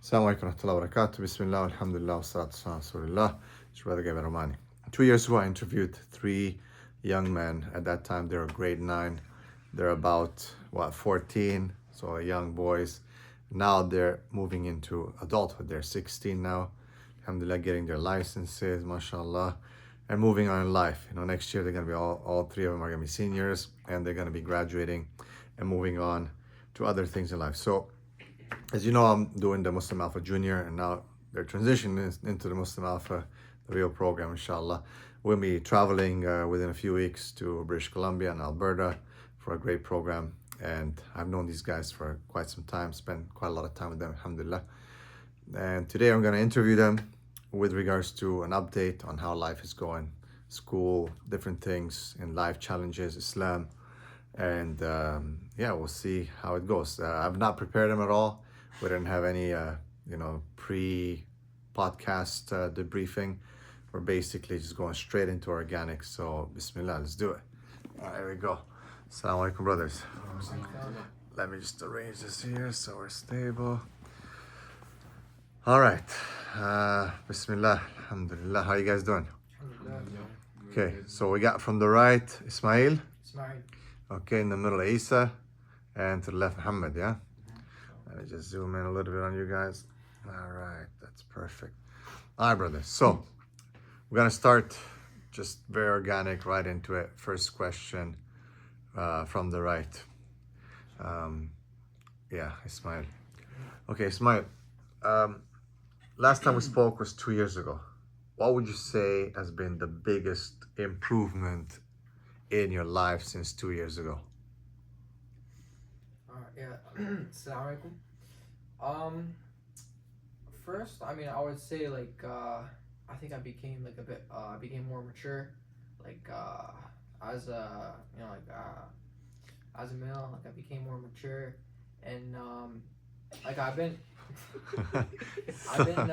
Assalamu alaikum warahmatullahi wabarakatuh. Bismillah, alhamdulillah, wassalatu wassalamu ala rasulillah. It's Brother Gavin Romani. 2 years ago, I interviewed three young men. At that time, they were grade 9. They're about, 14, so young boys. Now they're moving into adulthood. They're 16 now. Alhamdulillah, getting their licenses, mashallah, and moving on in life. Next year, they're going to be all three of them are going to be seniors, and they're going to be graduating and moving on to other things in life. So, as you know, I'm doing the Muslim Alpha Junior, and now they're transitioning into the Muslim Alpha, the real program, inshallah. We'll be traveling within a few weeks to British Columbia and Alberta for a great program. And I've known these guys for quite some time, spent quite a lot of time with them, alhamdulillah. And today I'm going to interview them with regards to an update on how life is going, school, different things in life, challenges, Islam. And we'll see how it goes. I've not prepared them at all. We didn't have any, pre-podcast debriefing. We're basically just going straight into organic. So, Bismillah, let's do it. All right, here we go. Assalamu alaikum, brothers. Let me just arrange this here so we're stable. All right. Bismillah, alhamdulillah. How you guys doing? Okay, so we got from the right, Ismail. Okay, in the middle, Isa, and to the left, Muhammad, yeah? Let me just zoom in a little bit on you guys. All right, that's perfect. All right, brothers. So, we're going to start just very organic, right into it. First question from the right. Ismail. Okay, Ismail. Last time we spoke was 2 years ago. What would you say has been the biggest improvement in your life since 2 years ago? Assalamu alaikum. First, I would say I think I became I became more mature, as a as a male, I became more mature, and I've been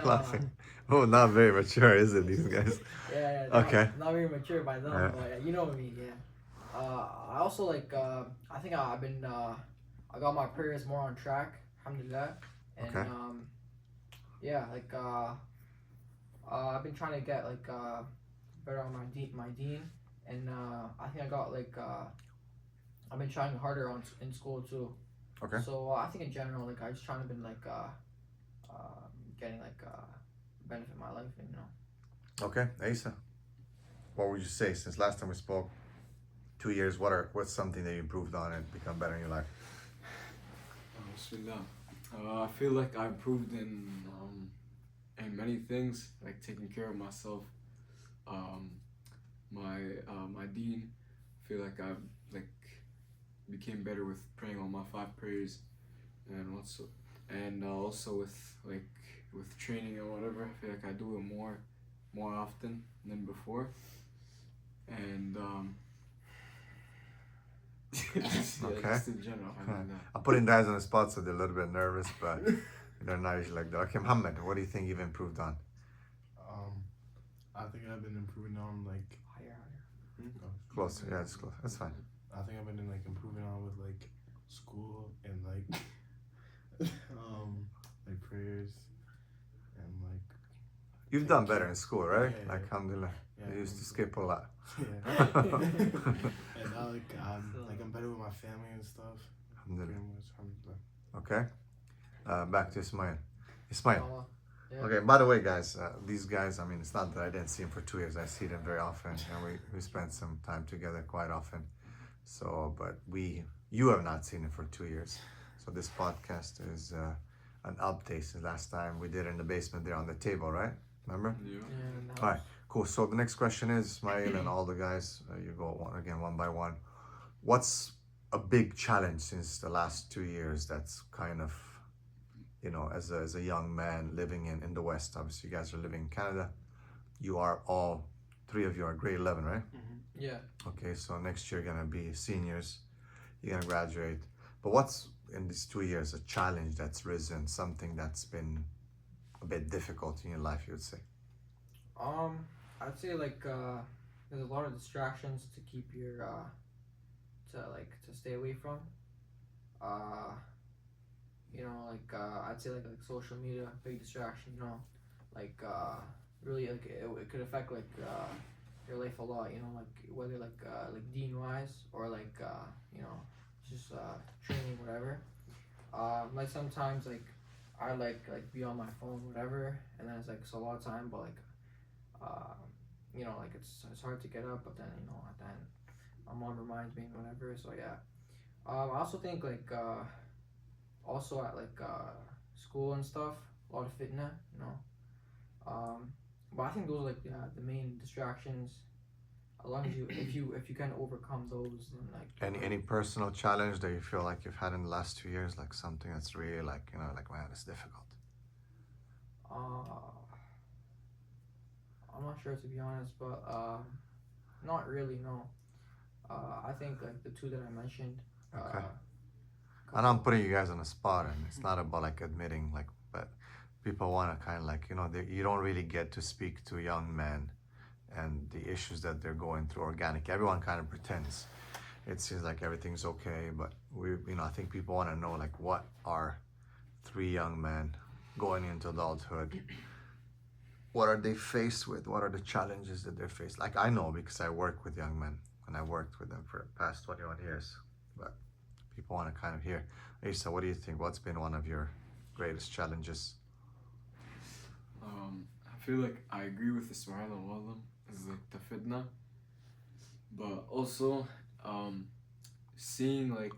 Laughing. Oh, not very mature, is it, these guys? Okay. not very mature by them, but you know what I mean, yeah. I also I think I've been I got my prayers more on track, alhamdulillah, and Okay. I've been trying to get better on my deen, and I think I got I've been trying harder in school too. Okay. So I think in general, I just trying to been getting benefit my life, Okay, Asa. What would you say since last time we spoke? 2 years. What's something that you improved on and become better in your life? Bismillah. I feel like I improved in many things, like taking care of myself. My deen. I feel like I became better with praying on my 5 prayers, and also with training and whatever. I feel like I do it more often than before, and Okay. just in general. I'm putting guys on the spot, so they're a little bit nervous, but they're not usually like that. Okay, Muhammad, what do you think you've improved on? I think I've been improving on higher. Closer, yeah, it's close. That's fine. I think I've been improving on with school and prayers and You've done better in school, right? Yeah. Alhamdulillah. Yeah, You used to skip a lot. yeah. And now I'm better with my family and stuff. Alhamdulillah. Pretty much, alhamdulillah. Okay. Back to Ismail. Ismail. Yeah. Okay, by the way, guys, these guys, it's not that I didn't see them for 2 years. I see them very often, and we spent some time together quite often. So, but you have not seen them for 2 years. So this podcast is an update since last time we did it in the basement there on the table, right? Remember? Yeah. All right, cool. So the next question is, Ismail and all the guys, you go one by one. What's a big challenge since the last 2 years that's kind of, as a young man living in the West? Obviously, you guys are living in Canada. You are all 3 of you are grade 11, right? Yeah. Okay, so next year you're gonna be seniors. You're gonna graduate. But what's in these 2 years a challenge that's risen, something that's been a bit difficult in your life, you would say? I'd say there's a lot of distractions to keep your to stay away from. you know, like I'd say like social media, big distraction. You know, like really like it could affect like your life a lot. You know, like whether like dean wise or like you know just training whatever. Like sometimes like I like be on my phone whatever, and then it's like it's a lot of time, but like uh, you know like it's hard to get up, but then you know at the end my mom reminds me and whatever. So yeah. I also think like also at like school and stuff, a lot of fitness, you know. But I think those are like the main distractions. As long as you can overcome those, then like Any personal challenge that you feel like you've had in the last 2 years, like something that's really like, you know, like, man, it's difficult. uh, I'm not sure to be honest, but not really no. I think like the two that I mentioned. Okay. And I'm Couple. putting you guys on the spot, and it's not about like admitting, like, but people want to kind of like, you know, you don't really get to speak to young men and the issues that they're going through organic. Everyone kind of pretends it seems like everything's okay, but you know, I think people want to know like what are three young men going into adulthood, what are they faced with, what are the challenges that they're faced. Like I know because I work with young men and I worked with them for the past 21 years, but people want to kind of hear, Asa, what do you think? What's been one of your greatest challenges? I feel like I agree with Ismail on one of them. Is like the fitna, but also seeing like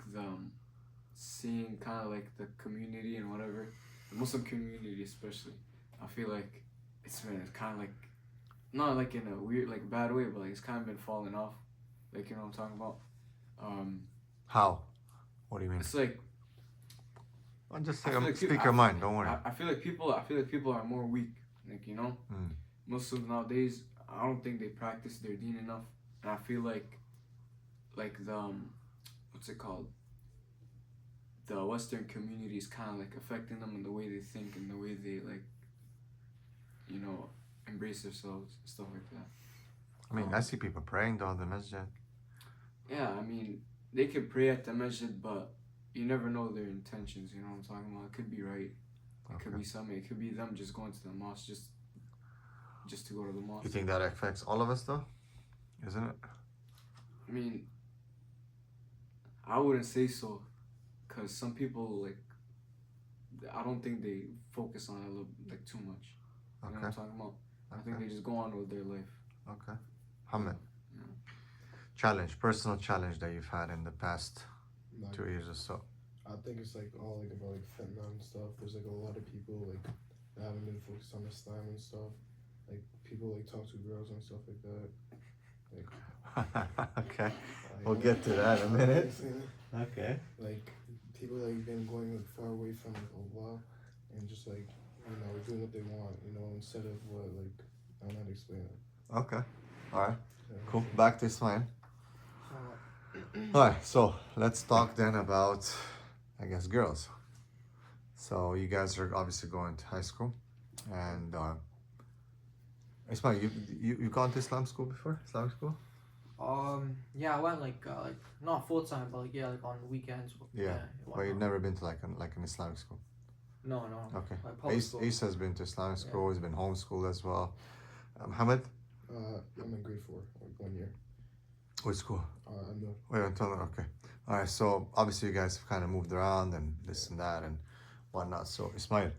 seeing kind of like the community and whatever, the Muslim community especially. I feel like it's kind of like not like in a weird like bad way, but like it's kind of been falling off. Like you know what I'm talking about. Um, How? What do you mean? it's like Well, just I feel like speak your mind. Don't worry. I feel like people are more weak. Like you know, Mm. Muslims nowadays. I don't think they practice their deen enough, and I feel like the what's it called? The Western community is kind of like affecting them in the way they think and the way they like, you know, embrace themselves and stuff like that. I mean, I see people praying down the masjid. Yeah, I mean, they could pray at the masjid, but you never know their intentions. You know what I'm talking about? It could be right. It could be something. It could be them just going to the mosque just to go to the mosque. You think that affects all of us, though? Isn't it? I mean, I wouldn't say so, cause some people like I don't think they focus on it a little, like too much. You know what I'm talking about? I think they just go on with their life. Okay. Hamid. Yeah. Challenge, personal challenge that you've had in the past Like, 2 years or so. I think it's like all like about like fentanyl and stuff. There's like a lot of people like that haven't been focused on Islam and stuff. Like people like talk to girls and stuff like that. Okay. Like, We'll get to that in a minute. Okay. Like people like been going like far away from like Allah and just like doing what they want, instead of what like I don't know how to explain it. Okay. All right. Yeah. Cool. Back to Ismail. Uh, All right. So let's talk then about, I guess, girls. So you guys are obviously going to high school, and Ismail, you've gone to Islam school before? Islamic school? yeah, I went like not full time, but like yeah, like on weekends. Yeah. But you've whatnot. never been to like an Islamic school. No, no. Okay. Like public school. Ace has been to Islamic school. He's been homeschooled as well. Hamid, I'm in grade 4, like 1 year. what school? I'm not. Wait, until okay. All right. So obviously you guys have kind of moved around and this and that and whatnot. So Ismail,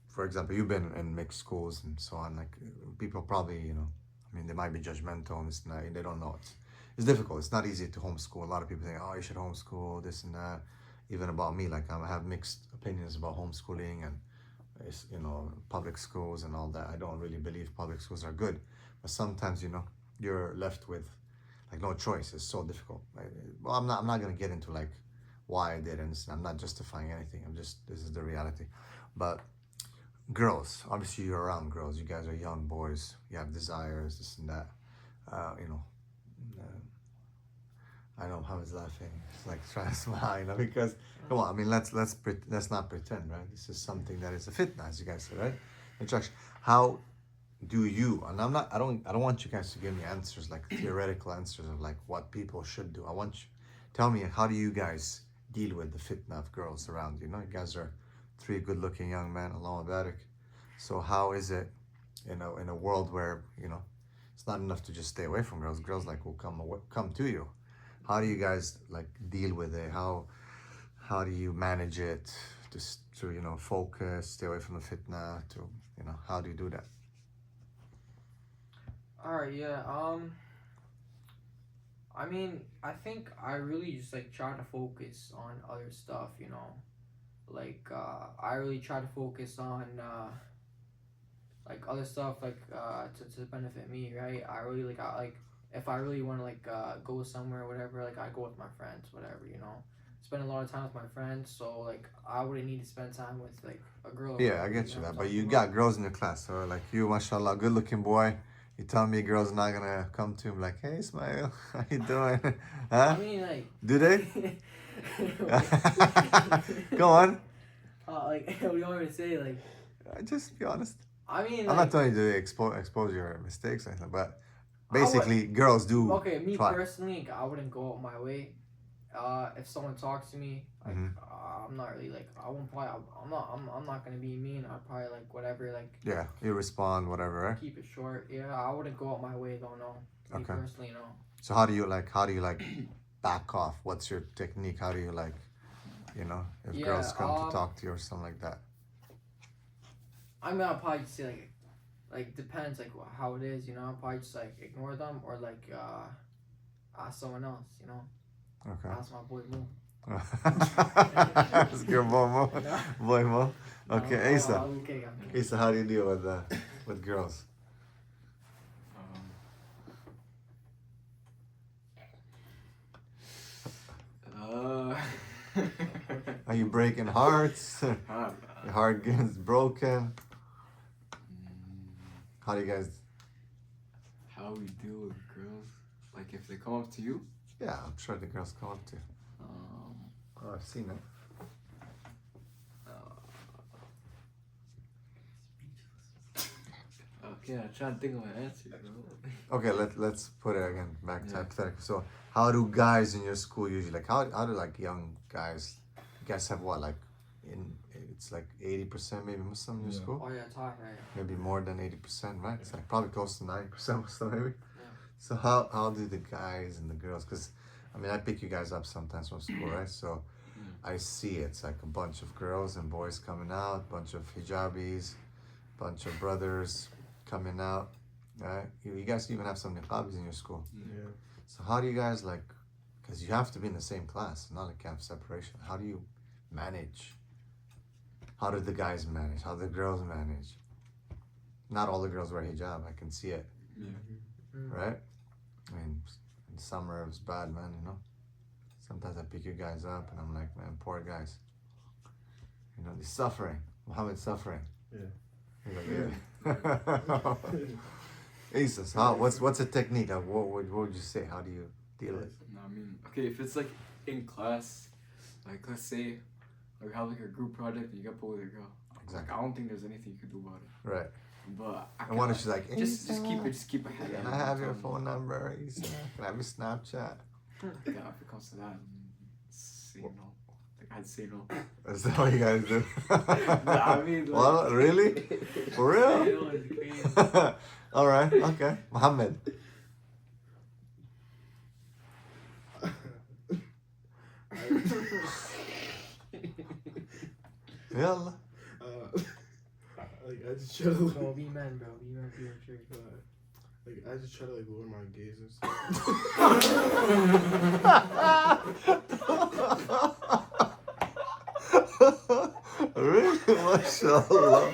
for example, you've been in mixed schools and so on. Like people probably, I mean, they might be judgmental and this and that. They don't know. It's difficult. It's not easy to homeschool. A lot of people think, oh, you should homeschool this and that. Even about me, like I have mixed opinions about homeschooling and public schools and all that. I don't really believe public schools are good, but sometimes you're left with like no choice. It's so difficult. Well, I'm not gonna get into like why I didn't. I'm not justifying anything. This is the reality. But girls, obviously you're around girls. You guys are young boys. You have desires, this and that. Uh, I know how he's laughing. It's like trying to smile, because come on. I mean, let's not pretend, right? This is something that is a fitna, as you guys said, right? And Josh, how do you? And I don't want you guys to give me answers like theoretical answers of like what people should do. I want you tell me, how do you guys deal with the fitna of girls around you? You know, you guys are three good-looking young men, Allahu barik. So how is it, in a world where it's not enough to just stay away from girls? Girls like will come to you. How do you guys like deal with it? How do you manage it? Just to focus, stay away from the fitna. To how do you do that? All right, yeah. I mean, I think I really just like try to focus on other stuff, Like I really try to focus on like other stuff like to benefit me, right? I like if I really want to like go somewhere or whatever, like I go with my friends, whatever, Spend a lot of time with my friends, so like I wouldn't need to spend time with like a girl. Or Yeah, I whatever, get you know what that. I'm But talking you about? got girls in your class, so like you, mashallah, good-looking boy. You tell me a girl's not gonna come to him like, hey, Ismail, how you doing? Huh? I mean, like. Do they? Go on. Like, what do you want me to say? Like, Just be honest. I mean, I'm like, not telling you to expose your mistakes or anything, but I would. basically, girls do Okay, me try. personally, like, I wouldn't go out my way. If someone talks to me, like, Mhm. I'm not really like, I won't probably, I'm not gonna be mean. I'll probably like whatever, like, Yeah, you respond, whatever, right? keep it short. Yeah, I wouldn't go out my way though. No, me Okay. personally, no. So how do you like back off? What's your technique? How do you like, if Yeah, girls come to talk to you or something like that? I mean, I'll probably just say like depends like how it is, I'll probably just like ignore them or like ask someone else, Okay. Ask my boy Mo. Let's go, Mo. No? Boy, Mo. Okay, No, Asa. I'm kidding, I'm kidding. Asa, how do you deal with girls? Are you breaking hearts? Your heart gets broken. How do you guys? How we deal with girls? Like if they come up to you? Yeah, I'm sure the girls come up to you. Oh, I've seen it. Okay, I'm trying to think of an answer, bro. Okay, let's put it again back to hypothetical. So, how do guys in your school usually like? How do like young guys? You guys have what like? It's like 80% maybe Muslim in your school. Oh yeah, it's hot, right? Maybe more than 80%, right? It's like probably close to 90% Muslim maybe. Yeah. So how do the guys and the girls? Because I mean I pick you guys up sometimes from school, right? So I see it's like a bunch of girls and boys coming out, bunch of hijabis, bunch of brothers coming out. Right? You guys even have some niqabis in your school. Yeah. So how do you guys like? Because you have to be in the same class, not like have separation. How do you manage? How do the guys manage? How do the girls manage? Not all the girls wear hijab. I can see it. Yeah. Right? I mean, in summer it's bad, man. Sometimes I pick you guys up and I'm like, man, poor guys. They're suffering. Muhammad's suffering. Yeah. He's like, yeah. Jesus, what's a technique? Like, what would you say? How do you deal with it? No, I mean, okay, if it's like in class, like let's say we have like a group project and you got put with a girl. Exactly. Like, I don't think there's anything you could do about it. Right. But And what if she's like, just keep it heavy. Can I have your phone number? Isa? Can I have your Snapchat? Yeah, if it comes to that, say no. Like I'd say no. Is that what you guys do? I mean, like, well, really? For real? You know, it's crazy. All right. Okay. Muhammad. Yalla. Like I just try to like, Bro, be men, bro. Be men, be mature. like I just try to like lower my gaze and stuff. Really? MashaAllah.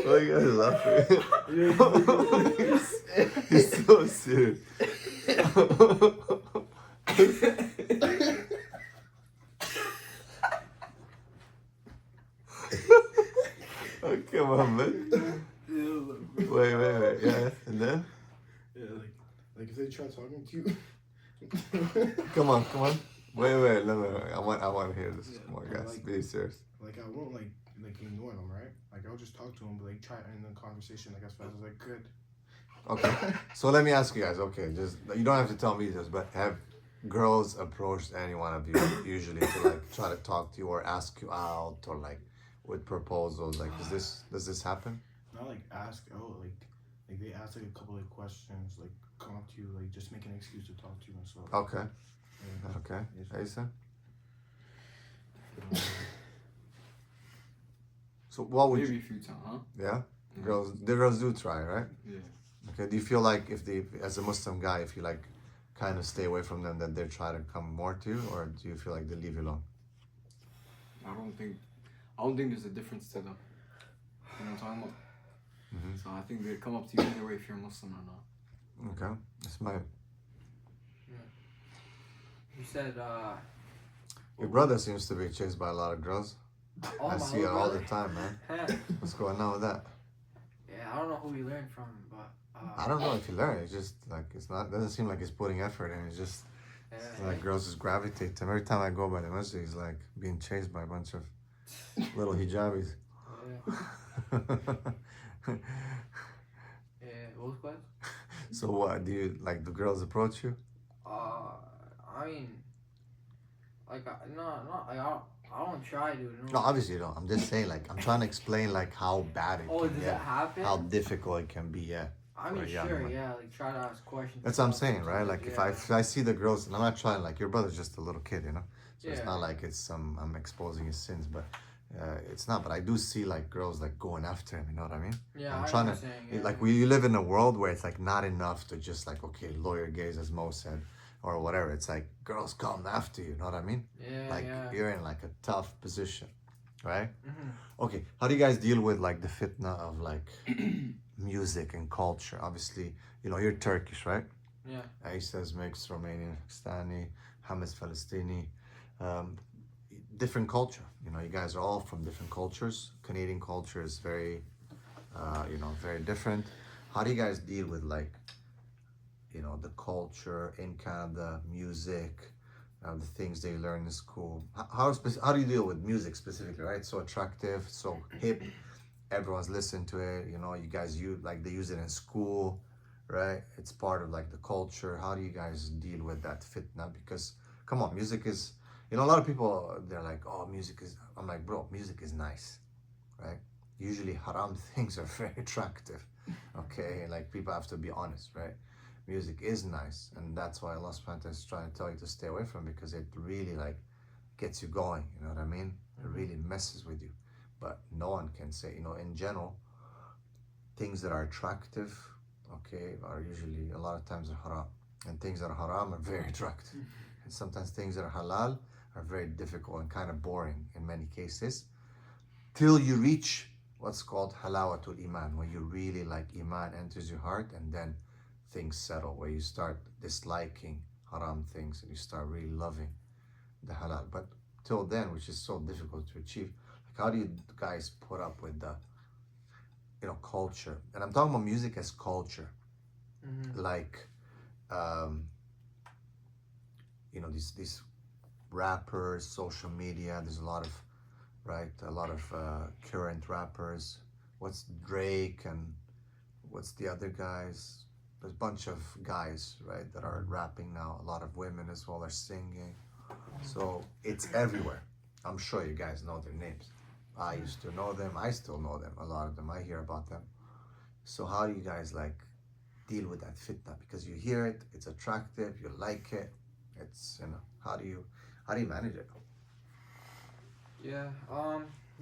Why you guys laughing? He's so serious. Okay, Mohammed. Wait. Yeah, and then? Yeah, like if they try talking to you. Come on. Wait. No. I want to hear this. Come on, guys. Like- Be serious. Like I won't like like ignore them, right? Like I'll just talk to them, but like try to end the conversation like as fast as I could. Okay. So let me ask you guys. Okay, just you don't have to tell me this, but have girls approached any one of you usually to like try to talk to you or ask you out or like with proposals? Like, does this happen? Not like ask out, like they ask like a couple of questions, like come up to you, like just make an excuse to talk to you and stuff. Okay. Yeah. Okay. Yes. Asa? So what would Maybe you? a few times, huh? Yeah. Yeah. The girls do try, right? Yeah. Okay. Do you feel like if they, as a Muslim guy, if you like, kind of stay away from them, that they try to come more to you, or do you feel like they leave you alone? I don't think I don't think there's a difference to them. You know what I'm talking about? Mm-hmm. So I think they come up to you either way if you're Muslim or not. Okay. That's my. You said, Your brother seems to be chased by a lot of girls. oh, I my see it little all brother? the time, man. Heh. What's going on with that? Yeah, I don't know who he learned from, but I don't know if you learn. It's just like it's not. Doesn't seem like he's putting effort in. It's just it's like girls just gravitate to him. Every time I go by the masjid, he's like being chased by a bunch of little hijabis. Yeah, what was that? So what do you like? Do girls approach you? I mean, like, I don't try to. No, obviously you don't. I'm just saying, like, I'm trying to explain like how bad it Oh, can does get, that happen? how difficult it can be. Yeah, I mean, for a young sure, man. yeah, like try to ask questions. That's what I'm saying, right? Like Yeah. if I see the girls, and I'm not trying, like your brother's just a little kid, you know. So it's Yeah. not like it's some I'm exposing his sins, but it's not. But I do see like girls like going after him. You know what I mean? Yeah, I'm I trying know to what you're saying, yeah. like you live in a world where it's like not enough to just like okay lawyer gaze as Mo said or whatever. It's like girls come after you. You know what I mean? Yeah, Like yeah. you're in like a tough position, right? Mm-hmm. Okay, how do you guys deal with like the fitna of like music and culture? Obviously, you know you're Turkish, right? Yeah. Aisa's mixed Romanian, Pakistani, Hamas Palestini, um, different culture. You know, you guys are all from different cultures. Canadian culture is very, you know, very different. How do you guys deal with like, you know, the culture in Canada, music, the things they learn in school? How do you deal with music specifically? Right, so attractive, so hip. Everyone's listening to it. You know, you guys use like they use it in school, right? It's part of like the culture. How do you guys deal with that fitna? Because come on, music is. You know, a lot of people they're like, oh, music is. I'm like, bro, music is nice, right? Usually, haram things are very attractive. Okay, like people have to be honest, right? Music is nice, and that's why Allah Subhanahu wa Ta'ala is trying to tell you to stay away from it because it really like gets you going. You know what I mean? It really messes with you. But no one can say, you know, in general, things that are attractive, okay, are usually a lot of times are haram. And things that are haram are very attractive. And sometimes things that are halal are very difficult and kind of boring in many cases. Till you reach what's called halawatul iman, where you really like iman enters your heart and then things settle, where you start disliking haram things and you start really loving the halal. But till then, which is so difficult to achieve, like how do you guys put up with the, you know, culture? And I'm talking about music as culture, like, you know, these rappers, social media. There's a lot of, right, a lot of current rappers. What's Drake and what's the other guys? There's a bunch of guys, right, that are rapping now. A lot of women as well are singing. So it's everywhere. I'm sure you guys know their names. I used to know them. I still know them. A lot of them. I hear about them. So how do you guys like deal with that fitna? Because you hear it, it's attractive, you like it. It's, you know, how do you manage it? Yeah.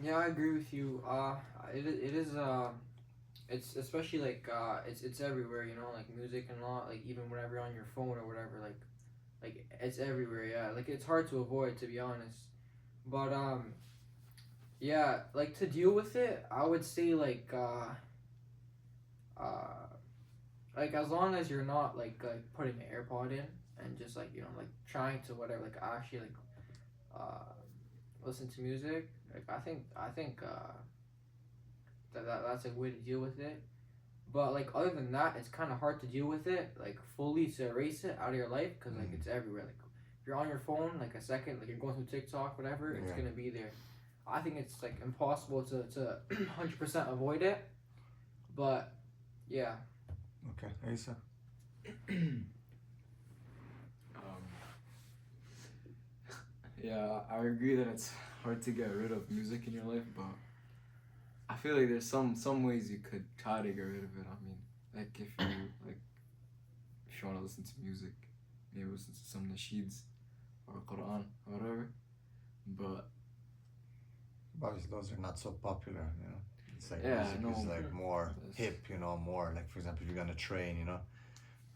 Yeah, I agree with you. It is. It's especially like it's everywhere. You know, like music and all. Like even whenever you're on your phone or whatever. Like it's everywhere. Yeah. Like it's hard to avoid, to be honest. But yeah. Like to deal with it, I would say like as long as you're not like putting an AirPod in and just like like trying to whatever like actually like listen to music. Like I think that's a way to deal with it. But like other than that, it's kind of hard to deal with it like fully to erase it out of your life because like it's everywhere. Like if you're on your phone like a second, like you're going through TikTok, whatever, it's Yeah. gonna be there. I think it's like impossible to 100% avoid it. But yeah, Okay, Asa. Um, yeah, I agree that it's hard to get rid of music in your life, but I feel like there's some ways you could try to get rid of it. I mean, like if you want to listen to music, maybe listen to some nasheeds or Quran or whatever. But Obviously, those are not so popular, you know. It's like yeah, music no, is like more Yes. hip, you know, more like, for example, if you're gonna train, you know,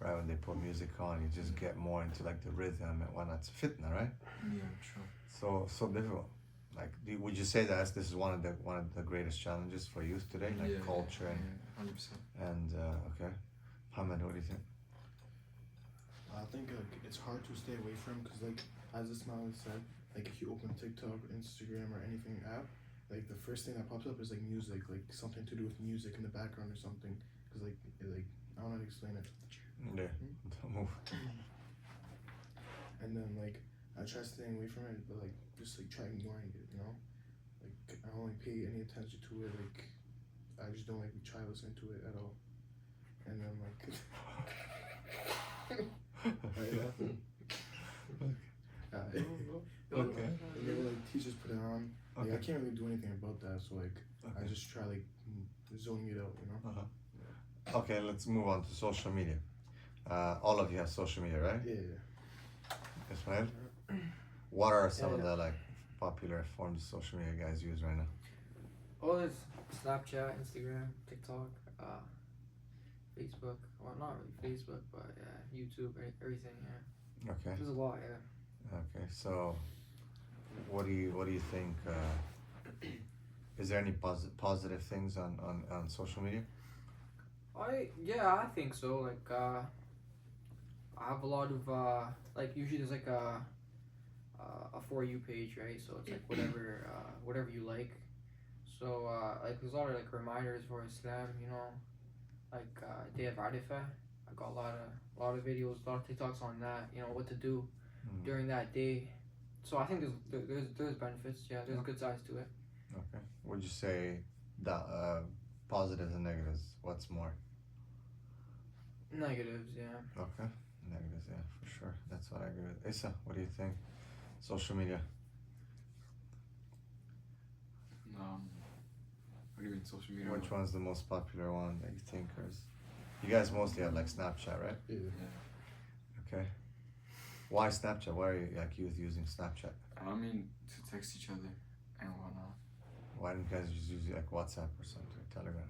right, when they put music on, you just get more into like the rhythm and whatnot. It's fitna, right? yeah, true. So difficult. Like, would you say that this is one of the greatest challenges for youth today, like Yeah, culture yeah, 100%. and okay, Hamid, what do you think? I think like it's hard to stay away from because like as Ismail said, like if you open TikTok or Instagram or anything app, like the first thing that pops up is like music, like something to do with music in the background or something. Because like I don't know how to explain it. Yeah, don't move. And then like I try staying away from it, but like just like try ignoring it, you know. Like I don't like pay any attention to it. Like I just don't like try listening to it at all. And then like. Right, laughing. Okay. And they were like teachers put it on. Like I Okay. can't really do anything about that, so like I Okay. just try like zoning it out, you know. Okay, let's move on to social media. All of you have social media, right? Yeah. Ismail? What are some of Yeah. the like popular forms of social media you guys use right now? oh, there's Snapchat, Instagram, TikTok, Facebook. Well, not really Facebook, but yeah, YouTube, everything. Yeah, Okay. there's a lot. Yeah. Okay. So, what do you think? Is there any positive things on social media? I think so. Like I have a lot of like usually there's like a for you page, right? So it's like whatever you like. So like there's a lot of like reminders for Islam, you know, like Day of Arafah. I got a lot of videos, a lot of TikToks on that. You know what to do during that day. So I think there's benefits. Yeah, there's good sides to it. Okay. Would you say that positives and negatives? What's more? Negatives, yeah. Okay. Negatives, yeah, for sure. That's what I agree with. Issa, what do you think? Social media. What do you mean social media? Which one's the most popular one that you think is? You guys mostly have like Snapchat, right? Yeah. Okay. Why Snapchat? Why are you like youth using Snapchat? I mean, to text each other and whatnot. Why don't you guys just use like WhatsApp or something, Telegram?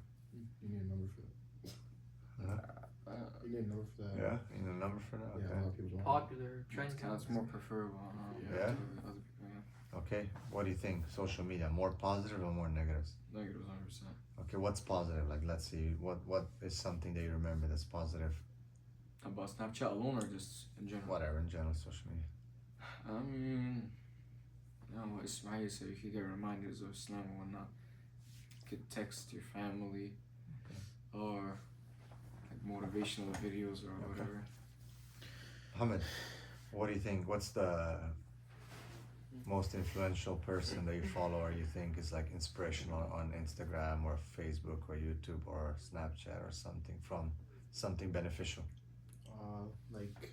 You need a number for that. Huh? You need a number for that. Yeah, you need a number for that. Yeah, Okay. a lot of people don't. Popular, trending. It's more preferable. Yeah. To other people, yeah. Okay. What do you think? Social media, more positive or more negatives? Negative 100%. Okay. What's positive? Like, let's see. What is something that you remember that's positive? About Snapchat alone or just in general? Whatever in general, social media. I mean, what Ismail said, you could get reminders of Islam and whatnot. You could text your family or like motivational videos or whatever. Hamid, what do you think? What's the most influential person that you follow or you think is like inspirational on Instagram or Facebook or YouTube or Snapchat or something from something beneficial? Like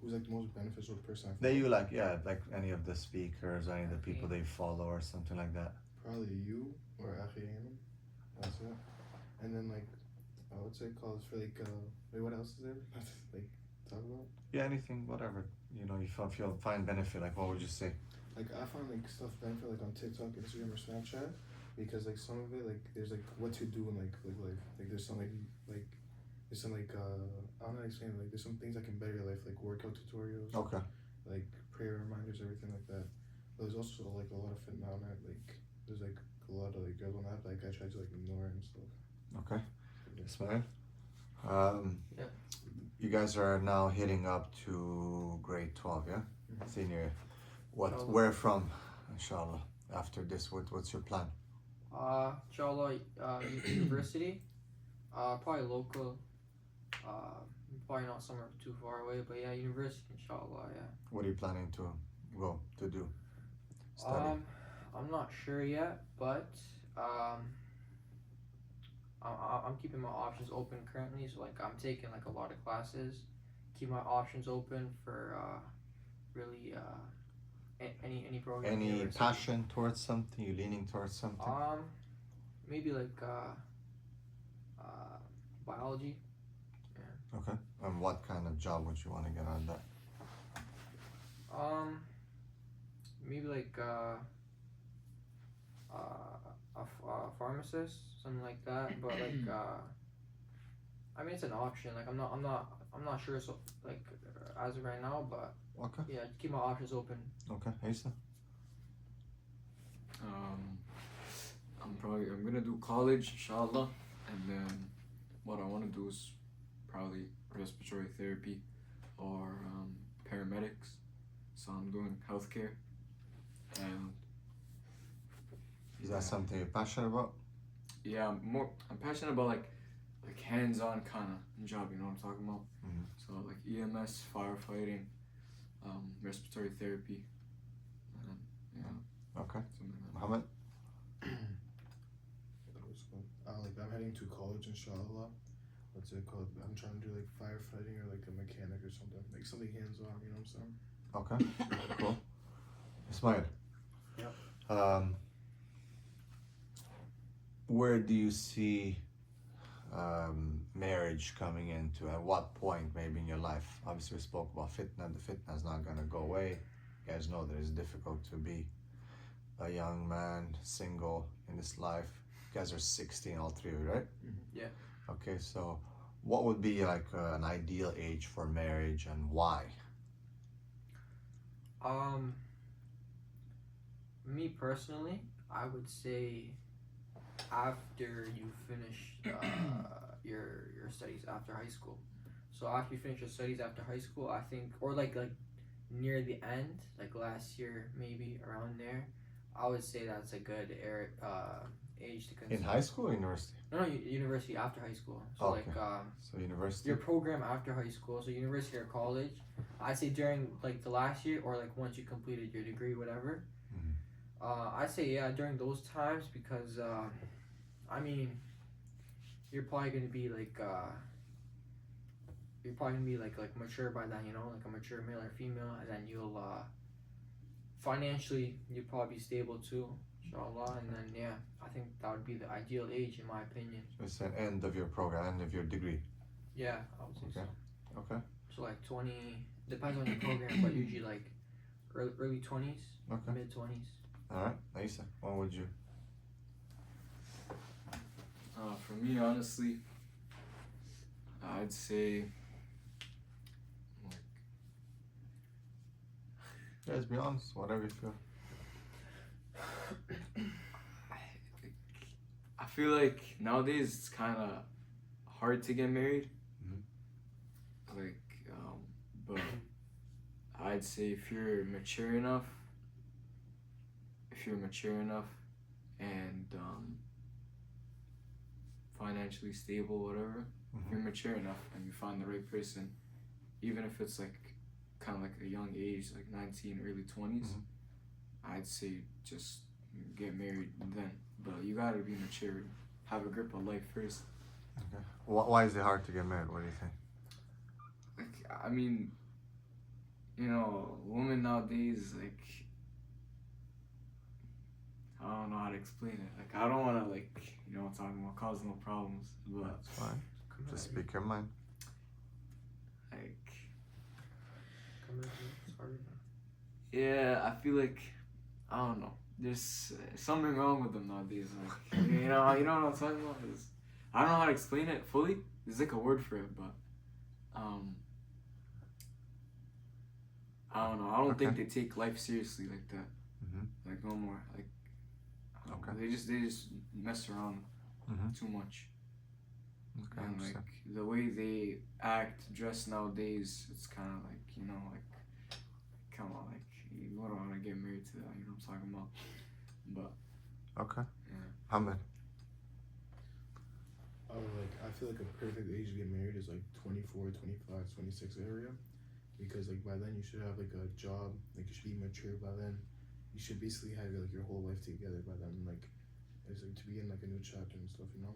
who's like the most beneficial person? That you like, yeah, like any of the speakers, any of the people they follow or something like that. Probably you or Akhi Ayman. That's it. And then like what's it called for like wait, what else is there? Like talk about? Yeah, anything, whatever. You know, you feel find benefit. Like, what would you say? Like I find like stuff benefit like on TikTok, Instagram, or Snapchat because like some of it like there's like what to do in like life. Like there's some like there's some like I don't know how to explain it. Like there's some things that can better your life, like workout tutorials, Okay. like prayer reminders, everything like that. But there's also like a lot of fitna on it. Like there's like a lot of like girls on that. Like I try to like ignore it and stuff. Okay. Ismail? Yeah. You guys are now hitting up to grade 12, yeah? Senior year. Inshallah. Where from, inshallah? After this, what's your plan? Inshallah, university. Probably local. Probably not somewhere too far away, but yeah, university, inshallah, yeah. What are you planning to go to do? Study? I'm not sure yet, but um, I'm keeping my options open currently. So like I'm taking like a lot of classes, keep my options open for really any program in Any university. passion towards something? You leaning towards something? Maybe like uh, biology. Yeah. Okay. And what kind of job would you want to get out of that? Um, maybe like a pharmacist, something like that. But like I mean, it's an option. Like I'm not sure. So like as of right now, but Okay. yeah, keep my options open. Okay. Asa? Um, I'm gonna do college, inshallah, and then what I want to do is probably respiratory therapy or paramedics. So I'm doing healthcare, and Is that something you're passionate about? yeah, I'm passionate about like hands-on kind of job. You know what I'm talking about? Mhm. So like EMS, firefighting, respiratory therapy, and yeah, Okay. something like that. Muhammad? Like I'm heading to college, inshallah. What's it called? I'm trying to do like firefighting or like a mechanic or something. Like something hands on, you know what I'm saying? Okay. Cool. Ismail? Yep. Where do you see marriage coming into? At what point, maybe in your life? Obviously, we spoke about fitna. The fitna is not gonna go away. You guys know that it's difficult to be a young man, single in this life. You guys are 16, all three of you, right? Yeah. Okay, so what would be like an ideal age for marriage and why? Me personally, I would say after you finish your studies after high school. So after you finish your studies after high school, I think, or like near the end, like last year maybe around there, I would say that's a good age to consider. In high school or university? No, university after high school. So Okay. like So university? your program after high school, so university or college. I'd say during like the last year or like once you completed your degree, whatever. Mhm. I'd say yeah during those times because I mean you're probably gonna be like mature by then, you know, like a mature male or female, and then you'll financially you'll probably be stable too, inshallah, and then yeah, I think that would be the ideal age in my opinion. So it's an end of your program, end of your degree. Yeah, I would say Okay. so. Okay. So like 20, depends on your program, but usually like early 20s, Okay. mid 20s. All right. Aisa, what would you? For me, honestly, I'd say like Guys, be honest. Whatever you feel. I feel like nowadays it's kind of hard to get married. Like, but I'd say if you're mature enough, and financially stable, whatever, if you're mature enough and you find the right person, even if it's like kind of like a young age, like 19, early 20s, I'd say just get married then. But you gotta be mature, have a grip of life first. Okay. Why is it hard to get married? What do you think? Like, I mean, you know, women nowadays, like, I don't know how to explain it. Like, I don't want to, like, you know what I'm talking about, cause no problems, but That's fine. Just speak your mind. like, It's harder. yeah, I feel like, I don't know, there's something wrong with them nowadays. Like, you know what I'm talking about? I don't know how to explain it fully. There's like a word for it, but I don't know. I don't think they take life seriously like that. Like no more. Like they just mess around too much. Okay. And like the way they act, dress nowadays, it's kind of like, you know, like, come on, like you don't want to get married to that. You know what I'm talking about? But Okay. yeah. Ahmed. Like I feel like a perfect age to get married is like 24, 25, 26 area, because like by then you should have like a job, like you should be mature by then. you should basically have like your whole life together by then. Like it's like to begin like a new chapter and stuff, you know.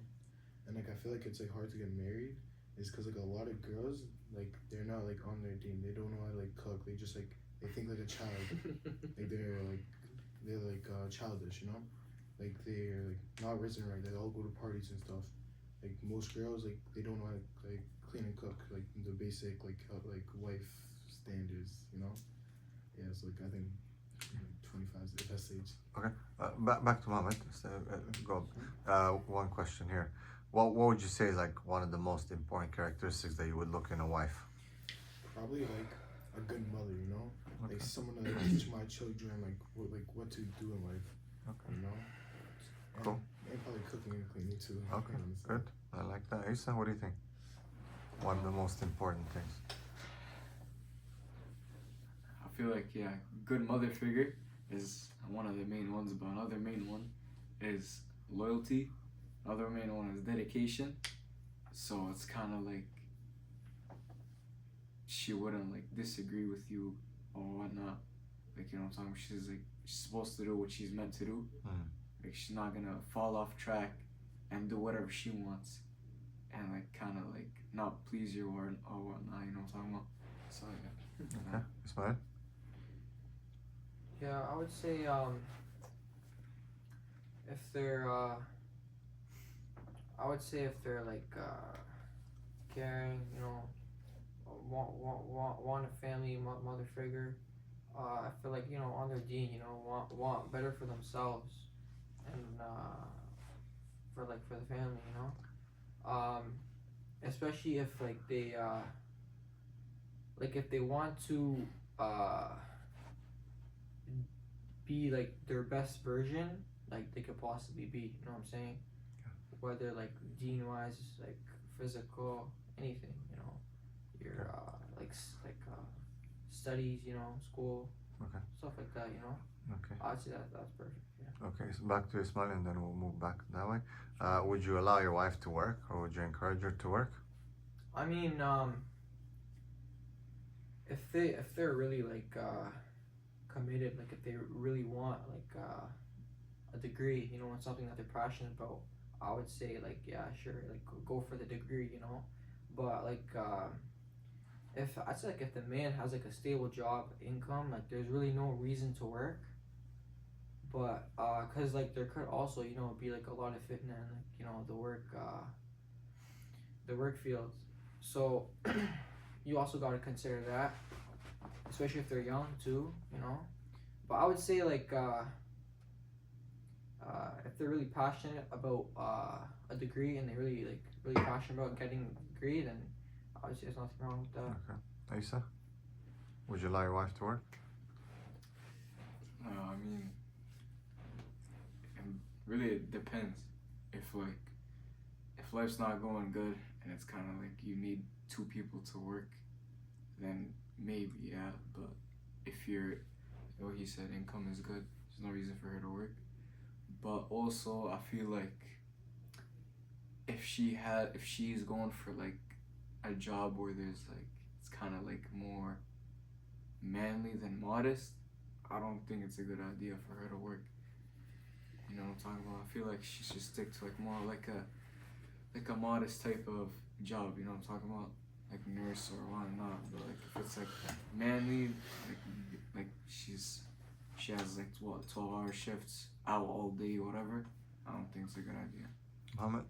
And like I feel like it's like hard to get married, is because like a lot of girls like they're not like on their team. They don't know how to like cook. They just like they think like a child. Like they're like childish, you know. Like they're like not risen right. They all go to parties and stuff. Like most girls like they don't know how to like clean and cook like the basic like wife standards, you know. Yeah, so like I think 25 is the best age. Okay. Back to Mohammed. So, go. One question here. What would you say is like one of the most important characteristics that you would look in a wife? Probably like a good mother, you know, Okay. like someone to like, teach my children like what to do in life, Okay. you know. And, Cool. and probably cooking and cleaning too. Okay. honestly. Good. I like that. Isa, what do you think? One of the most important things. I feel like yeah, good mother figure is one of the main ones, but another main one is loyalty. Another main one is dedication. So it's kind of like she wouldn't like disagree with you or whatnot. Like you know what I'm talking. She's like she's supposed to do what she's meant to do. Mm. Like she's not gonna fall off track and do whatever she wants, and like kind of like not please you or whatnot. You know what I'm talking about? So yeah. Okay. Ismail? Yeah, I would say if they're I would say if they're like caring, you know, want a family mother figure. I feel like, you know, on their deen, you know, want better for themselves and for the family, you know. Especially if like they like if they want to be like their best version, like they could possibly be. You know what I'm saying? Whether like deen wise, like physical, anything. You know, your studies. You know, school. Okay. Stuff like that. You know. Okay. I'd say that's perfect. Yeah. Okay. So back to Ismail, and then we'll move back that way. Would you allow your wife to work, or would you encourage her to work? I mean, if they're really like committed, like if they really want like a degree, you know, and something that they're passionate about, I would say like yeah, sure, like go for the degree, you know. But like if I'd say like if the man has like a stable job, income, like there's really no reason to work. But cause like there could also, you know, be like a lot of fitna in like, you know, the work field. So you also got to consider that, especially if they're young too, you know. But I would say like if they're really passionate about a degree and they really passionate about getting a degree, then obviously there's nothing wrong with that. Okay. Isa, would you allow your wife to work? I mean, really it depends. If life's not going good and it's kind of like you need two people to work, then maybe yeah. But if what he said, income is good. There's no reason for her to work. But also, I feel like if she's going for like a job where there's like it's kind of like more manly than modest, I don't think it's a good idea for her to work. You know what I'm talking about? I feel like she should stick to like more like a modest type of job. You know what I'm talking about? Like nurse or whatnot. But like if it's like manly, like she has like 12-hour shifts out all day, whatever. I don't think it's a good idea. Mohammed?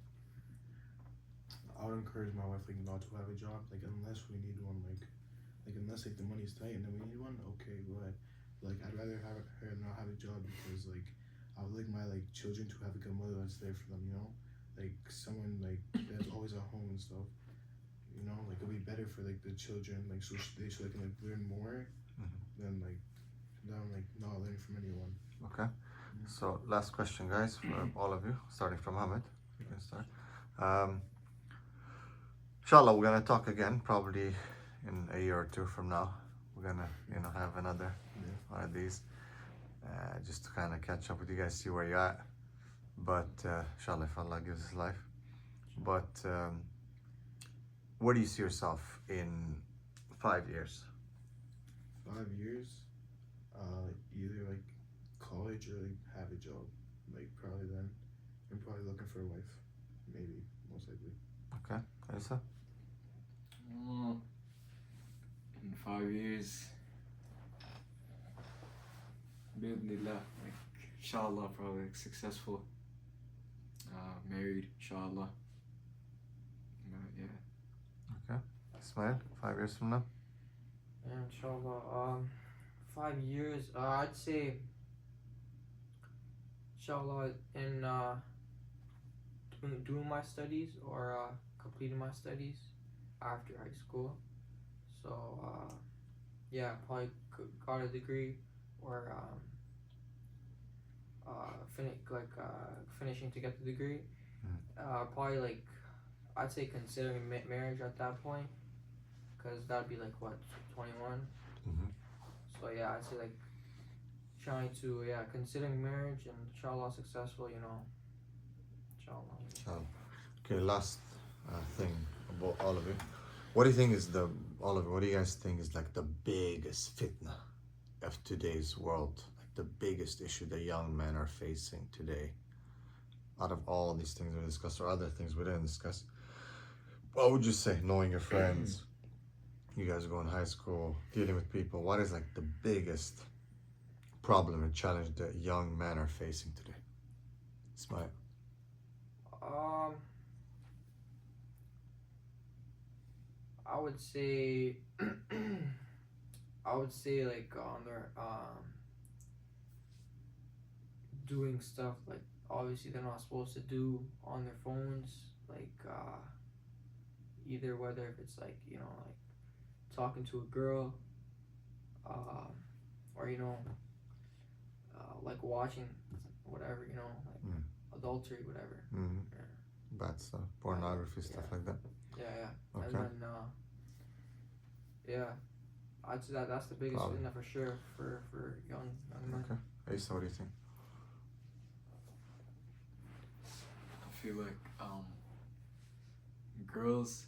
I would encourage my wife like not to have a job, like unless we need one, like unless like the money's tight and then we need one, okay, go ahead. Like I'd rather have her not have a job because like I would like my like children to have like a mother that's there for them, you know, like someone like that's always at home and stuff, you know, like it'll be better for like the children, like so they can like learn more than like not learning from anyone. Okay. So last question, guys, for all of you, starting from Mohammed. You can start. Inshallah, we're gonna talk again, probably in a year or two from now. We're gonna, have another one of these, just to kind of catch up with you guys, see where you're at. But inshallah, if Allah gives us life. But where do you see yourself in 5 years? 5 years, either like college or like have a job. Like probably then, I'm probably looking for a wife, maybe most likely. Okay, Kaisa? In 5 years, Bismillah, like inshallah, probably like, successful, married, inshallah. Yeah. Okay. Ismail, 5 years from now? Yeah, inshallah. 5 years. I'd say, inshallah, in doing my studies or completing my studies after high school. So yeah, probably got a degree or finishing to get the degree. Probably like I'd say considering marriage at that point, because that'd be like what 21. Mm-hmm. So yeah, I'd say like trying to considering marriage and inshallah successful. Inshallah. Okay, last thing about all of you. What do you think is what do you guys think is like the biggest fitna of today's world? Like the biggest issue that young men are facing today? Out of all these things we discussed or other things we didn't discuss, what would you say, knowing your friends, you guys go in high school, dealing with people, what is like the biggest problem and challenge that young men are facing today? Smile. I would say like on their doing stuff like obviously they're not supposed to do on their phones, like either whether if it's like like talking to a girl, or like watching whatever, like adultery, whatever. Mm-hmm. Bad stuff, pornography, stuff like that. Yeah. Okay. And then I'd say that's the biggest Probably. thing for sure for young men. Okay. Asa, what do you think? I feel like girls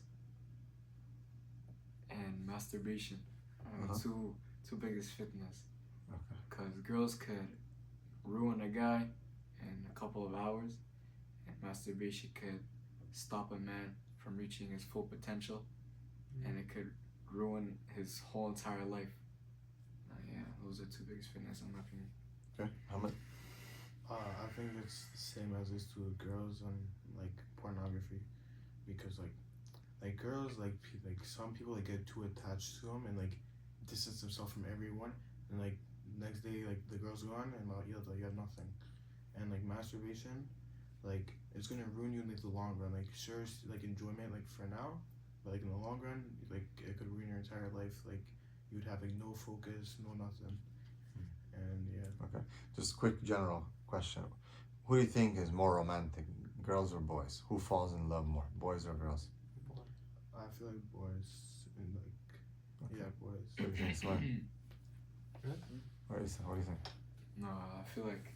and masturbation are the two biggest fitness. Okay. Because girls could ruin a guy in a couple of hours, and masturbation could stop a man from reaching his full potential, and it could ruin his whole entire life. Yeah, those are two biggest fitness in my opinion. Okay, Ahmed? I think it's the same as is to girls and like pornography, because like girls like some people like get too attached to them and like distance themselves from everyone, and like next day like the girl's gone and you have nothing, and like masturbation, like it's gonna ruin you in like the long run. Like sure, it's, like enjoyment like for now, but like in the long run, like it could ruin your entire life. Like you would have like no focus, no nothing, and yeah. Okay, just quick general question. Who do you think is more romantic, girls or boys? Who falls in love more, boys or girls? I feel like boys and like boys. What do you think, Smile? What do you think? No, I feel like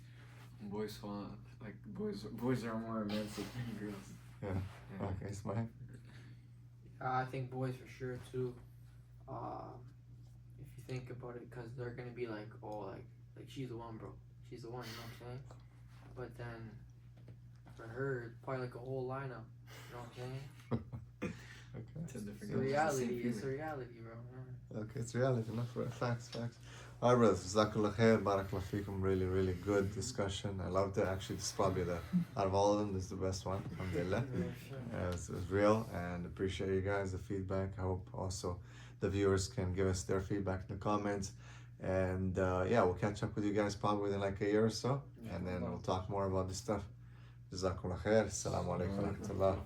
boys fall like boys are more romantic than girls. Yeah. Okay, Smile. I think boys for sure too. If you think about it, because they're gonna be like, oh, like she's the one, bro. She's the one. You know what I'm saying? But then for her, it's probably like a whole lineup. You know what I'm saying? Okay. Ten different It's a girls, reality. same It's a feeling. reality, bro. Yeah. Okay, it's reality, enough for facts. All right, brothers. Jazakallah khair, barakallah feekum. Really, really good discussion. I loved it. Actually, this is probably out of all of them, this is the best one. Alhamdulillah. It was real, and appreciate you guys, the feedback. I hope also the viewers can give us their feedback in the comments. And we'll catch up with you guys probably within like a year or so. And then we'll talk more about this stuff. Jazakallah khair. Assalamu alaikum wa rahmatullah.